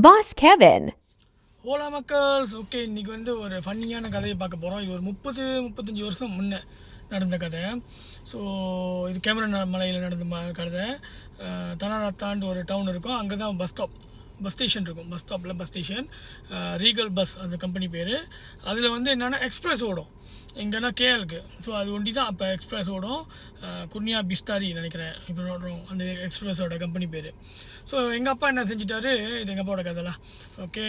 Boss Kevin. ஹோலா மக்கள்ஸ் okay இன்றைக்கி வந்து ஒரு ஃபன்னியான கதையை பார்க்க போகிறோம். இது ஒரு 35 வருஷம் முன்னே நடந்த கதை. ஸோ இது கேமரன் மலையில் நடந்த கதை. தனாரத்தாண்டு ஒரு டவுன் இருக்கும். அங்கே தான் பஸ் ஸ்டேஷன் இருக்கும். பஸ் ஸ்டாப்பில் பஸ் ஸ்டேஷன், ரீகல் பஸ் அந்த கம்பெனி பேர். அதில் வந்து என்னென்னா எக்ஸ்பிரஸ் ஓடும் எங்கன்னா கேஎலுக்கு. ஸோ அது ஒண்டி தான் அப்போ எக்ஸ்பிரஸ் ஓடும். குர்னியா பிஸ்தாரி நினைக்கிறேன் இப்போ ஓடுறோம் அந்த எக்ஸ்பிரஸோட கம்பெனி பேர். ஸோ எங்கள் அப்பா என்ன செஞ்சிட்டாரு, இது எங்கள் அப்பாவோட கதைலாம். ஓகே,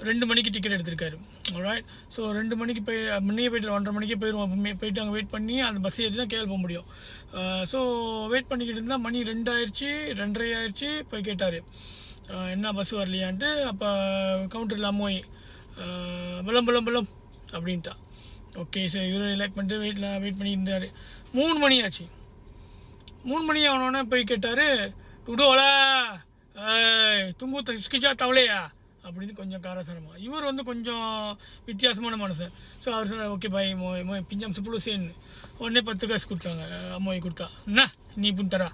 2 மணிக்கு டிக்கெட் எடுத்திருக்காரு. ஆல்ரைட். ஸோ 2 மணிக்கு முன்னையே போய்ட்டு 1:30 மணிக்கே போயிடுவோம். போயிட்டு அங்கே வெயிட் பண்ணி அந்த பஸ் ஏறி தான் கேஎல் போக முடியும். ஸோ வெயிட் பண்ணிக்கிட்டு இருந்தால் மணி 2 ஆயிடுச்சு, 2:30 ஆயிடுச்சு. போய் கேட்டார் என்ன பஸ் வரலையான்ட்டு. அப்போ கவுண்டரில் அம்மோய் பலம் அப்படின்ட்டா. ஓகே, சரி இவரை ரிலாக்ட் பண்ணிட்டு வெயிட் பண்ணியிருந்தார். 3 மணி ஆச்சு. 3 மணி ஆனோடனே போய் கேட்டார், டுடோலா துங்கு தஸ்கிச்சா தவளையா அப்படின்னு கொஞ்சம் காரசாரமாக. இவர் வந்து கொஞ்சம் வித்தியாசமான மனுஷன். ஸோ அவர் சொன்னார், ஓகே பாய் மோய் பிஞ்சம் சிப்புளு சேன்னு. உடனே 10 காசு கொடுத்தாங்க. அம்மாய் கொடுத்தா, என்ன நீ புண்தரா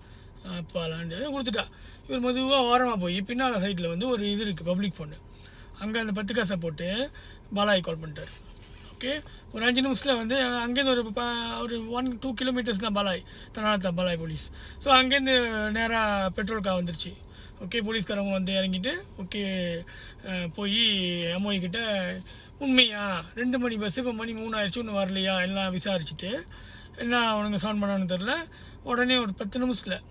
அப்பாலாண்டு கொடுத்துட்டா. இவர் மெதுவாக ஓரமாக போய் பின்னால் சைட்டில் வந்து ஒரு இது இருக்குது, பப்ளிக் ஃபோனு. அங்கே அந்த 10 காசை போட்டு பாலாய் கால் பண்ணிட்டார். ஓகே, ஒரு 5 நிமிஷத்தில் வந்து அங்கேருந்து ஒரு 1-2 கிலோமீட்டர்ஸ் தான் பாலாய் போலீஸ். ஸோ அங்கேருந்து நேராக பெட்ரோல் கார் வந்துருச்சு. ஓகே, போலீஸ்காரவங்க வந்து இறங்கிட்டு ஓகே போய் அம்மாய்கிட்ட உண்மையா 2 மணி பஸ்ஸு இப்போ மணி 3 ஆயிடுச்சு இன்னும் வரலையா எல்லாம் விசாரிச்சுட்டு என்ன அவனுங்க சவுண்ட் பண்ணான்னு தெரில. உடனே ஒரு 10 நிமிஷத்தில்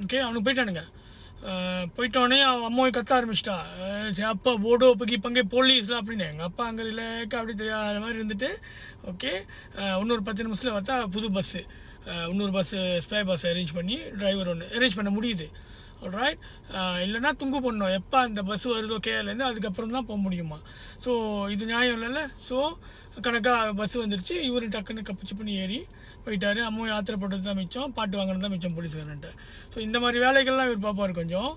ஓகே அவனுக்கு போயிட்டானுங்க. போயிட்டோடனே அவன் அம்மாவை கத்த ஆரம்பிச்சிட்டா, அப்பா போடோ பக்கி பங்கே போலீஸ்லாம் அப்படின்னு. எங்கள் அப்பா அங்கே ரிலேக்க அப்படி தெரியாத மாதிரி இருந்துட்டு ஓகே இன்னொரு 10 நிமிஷத்தில் பார்த்தா புது பஸ்ஸு, இன்னொரு பஸ்ஸு ஸ்பே பஸ் அரேஞ்ச் பண்ணி டிரைவர் ஒன்று அரேஞ்ச் பண்ண முடியுது. ஆல்ரைட். இல்லைனா துங்கு பண்ணோம் எப்போ அந்த பஸ் வருதோ கேலேருந்து அதுக்கப்புறம் தான் போக முடியுமா. ஸோ இது நியாயம் இல்லைல்ல. ஸோ கணக்காக பஸ் வந்துருச்சு. இவர் டக்குன்னு கப்பிச்சு பண்ணி ஏறி போயிட்டார். அம்மாவும் ஆத்திரப்பட்டது தான் மிச்சம், பாட்டு வாங்கினது தான் மிச்சம் போலீஸ்காரன்ட்டு. ஸோ இந்த மாதிரி வேலைகள்லாம் இவர் பார்ப்பார் கொஞ்சம்.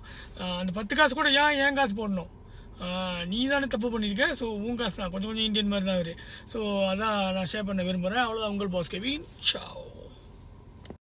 அந்த 10 காசு கூட ஏன் காசு போடணும், நீ தானே தப்பு பண்ணியிருக்க. ஸோ உன் காசு தான், கொஞ்சம் இந்தியன் மாதிரி தான் இவர். ஸோ அதான் நான் ஷேர் பண்ண விரும்புகிறேன். அவ்வளோதான். உங்கள் பாஸ் கெவின். சாவ்.